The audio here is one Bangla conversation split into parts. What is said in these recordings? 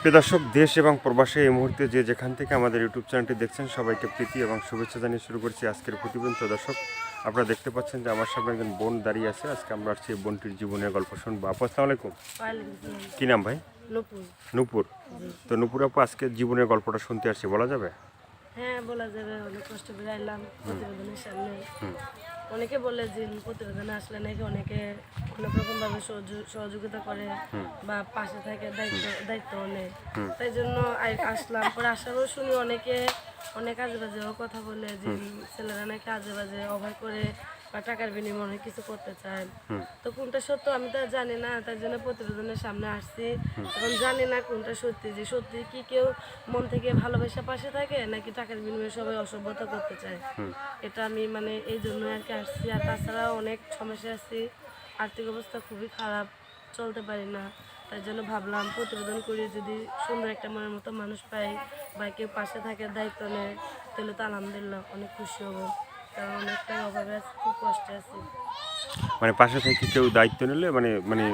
প্রিয় দর্শক, দেশ এবং প্রবাসে এই মুহূর্তে যে যেখান থেকে আমাদের ইউটিউব চ্যানেলটি দেখছেন সবাইকে প্রীতি এবং শুভেচ্ছা জানিয়ে শুরু করছি আজকের প্রতিবেদন। তো দর্শক, আপনারা দেখতে পাচ্ছেন যে আমার সামনে একজন বোন দাঁড়িয়ে আছে। আজকে আমরা আসছি এই বোনটির জীবনের গল্প শুনবো। আপু, আসসালামু আলাইকুম। কি নাম ভাই? নূপুর। নূপুর। তো নূপুর আপু, আজকে জীবনের গল্পটা শুনতে আসছি, বলা যাবে? হ্যাঁ, বলা যাবে। অনেক কষ্ট করে আইলাম প্রতিবেদনের সামনে। অনেকে বলে যে প্রতিবেদনে আসলে নাকি অনেকে অনেক রকম ভাবে সহযোগিতা করে বা পাশে থাকে, দায়িত্ব নেয়। তাই জন্য আসলাম। পরে আসার পর শুনি অনেকে অনেক আজে বাজেও কথা বলে যে ছেলেরা নাকি আজে বাজে অভয় করে বা টাকার বিনিময়ে অনেক কিছু করতে চায়। তো কোনটা সত্য আমি তো জানি না, তাই জন্য প্রতিবেদনের সামনে আসছি। এখন জানি না কোনটা সত্যি, যে সত্যি কি কেউ মন থেকে ভালোবাসা পাশে থাকে নাকি টাকার বিনিময়ে সবাই অসভ্যতা করতে চায়। এটা আমি মানে এই জন্য আর কি আসছি। আর তাছাড়াও অনেক সমস্যা আছি, আর্থিক অবস্থা খুবই খারাপ, চলতে পারি না। তাই জন্য ভাবলাম প্রতিবেদন করে যদি সুন্দর একটা মনের মতো মানুষ পাই বা কেউ পাশে থাকে, দায়িত্ব নেয়, তাহলে তো আলহামদুলিল্লাহ অনেক খুশি হব। কারণ অনেকটা অভাবে আছি, খুব কষ্টে আছি। মানে পাশে থেকে কেউ দায়িত্ব নিলে মানে মানে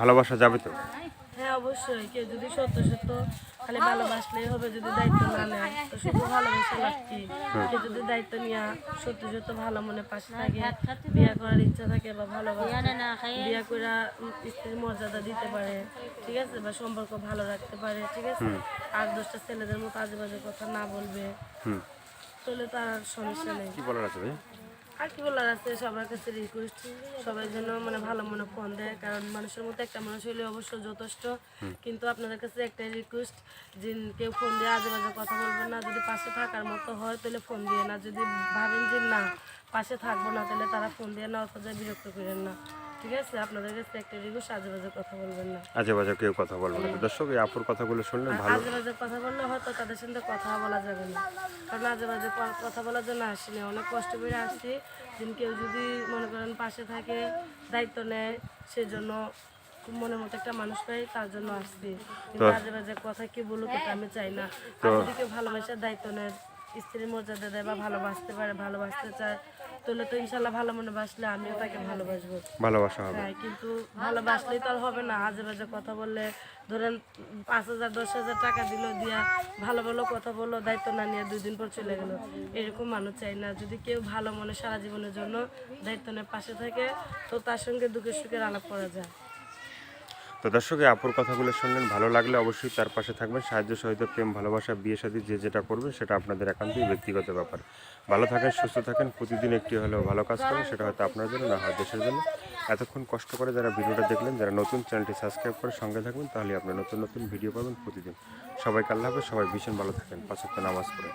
ভালোবাসা যাবে তো? হ্যাঁ, অবশ্যই। কেউ যদি সত্য সত্য খালি ভালোবাসলেই হবে, যদি দায়িত্ব না নেয় তো শুধু ভালোবাসা লাগছে। কেউ যদি দায়িত্ব নিয়ে সত্য সত্য ভালো মনে পাশে থাকে, বিয়ে করার ইচ্ছা থাকে বা ভালোবাসা বিয়ে করে স্ত্রীর মর্যাদা দিতে পারে, ঠিক আছে, বা সম্পর্ক ভালো রাখতে পারে, ঠিক আছে, আর 10টা ছেলেদের মতো আজে বাজে কথা না বলবে, তাহলে তার সমস্যা নেই। কি বলার আছে ভাই? আর কি বলার আছে, সবার কাছে রিকোয়েস্ট সবাই যেন মানে ভালো মনে ফোন দেয়, কারণ মানুষের মতো একটা মানুষ হলে অবশ্য যথেষ্ট। কিন্তু আপনাদের কাছে একটাই রিকোয়েস্ট, যে কেউ ফোন দিয়ে আজে বাজে কথা বলবেন না। যদি পাশে থাকার মতো হয় তাহলে ফোন দিয়ে না, যদি ভাবেন যে না পাশে থাকবো না, তাহলে তারা ফোন দিয়ে না অথবা বিরক্ত করেন না, ঠিক আছে। আপনাদের কাছে একটা রিকোয়েস্ট, আজে বাজে কথা বলবেন না। আজে বাজে কেউ কথা বলবে না। তো দর্শক, এই আপুর কথাগুলো শুনলে আর ভালো। আজে বাজে কথা বললে হয়তো তাদের সাথে কথা বলা যাবে না, কারণ আজে বাজে কথা বলার জন্য আসিনি, অনেক কষ্ট করে আসছি। দিন কেউ যদি মনে করেন পাশে থাকে, দায়িত্ব নেয়, সেজন্য খুব মনের মতো একটা মানুষ পাই, তার জন্য আসছি। কিন্তু আজে বাজে কথা কি বলুক, এটা আমি চাই না। আর যদি কেউ ভালোবাসার দায়িত্ব নেয়, স্ত্রীর মর্যাদা দেয় বা ভালোবাসতে পারে, ভালোবাসতে চায়, তাহলে তো ইনশাল্লাহ ভালো মনে বাসলে আমিও তাকে ভালোবাসবো। ভালোবাসা হবে। হ্যাঁ, কিন্তু ভালোবাসলেই তো আর হবে না। আজে বাজে কথা বললে ধরেন 5,000 10,000 টাকা দিল, দিয়া ভালো ভালো কথা বললো, দায়িত্ব না নিয়ে 2 দিন পর চলে গেল, এরকম মানুষ চাই না। যদি কেউ ভালো মনে সারা জীবনের জন্য দায়িত্ব নিয়ে পাশে থাকে, তো তার সঙ্গে দুঃখে সুখের আলাপ করা যায়। তো দর্শক, এই আপুর কথাগুলো শুনলেন, ভালো লাগলে অবশ্যই তার পাশে থাকবেন। সাহায্য সহযোগিতা, প্রেম, ভালোবাসা, বিয়ে শাদী যে যেটা করবে সেটা আপনাদের একান্তই ব্যক্তিগত ব্যাপার। ভালো থাকেন, সুস্থ থাকেন, প্রতিদিন একটি হলেও ভালো কাজ করেন, সেটা হয়তো আপনার জন্য না হয় দেশের জন্য। এতক্ষণ কষ্ট করে যারা ভিডিওটা দেখলেন, যারা নতুন, চ্যানেলটি সাবস্ক্রাইব করে সঙ্গে থাকবেন, তাহলে আপনার নতুন নতুন ভিডিও পাবেন প্রতিদিন। সবাইকে আল্লাহ হাফেজ, সবাই ভীষণ ভালো থাকেন, 5 ওয়াক্ত নামাজ পড়েন।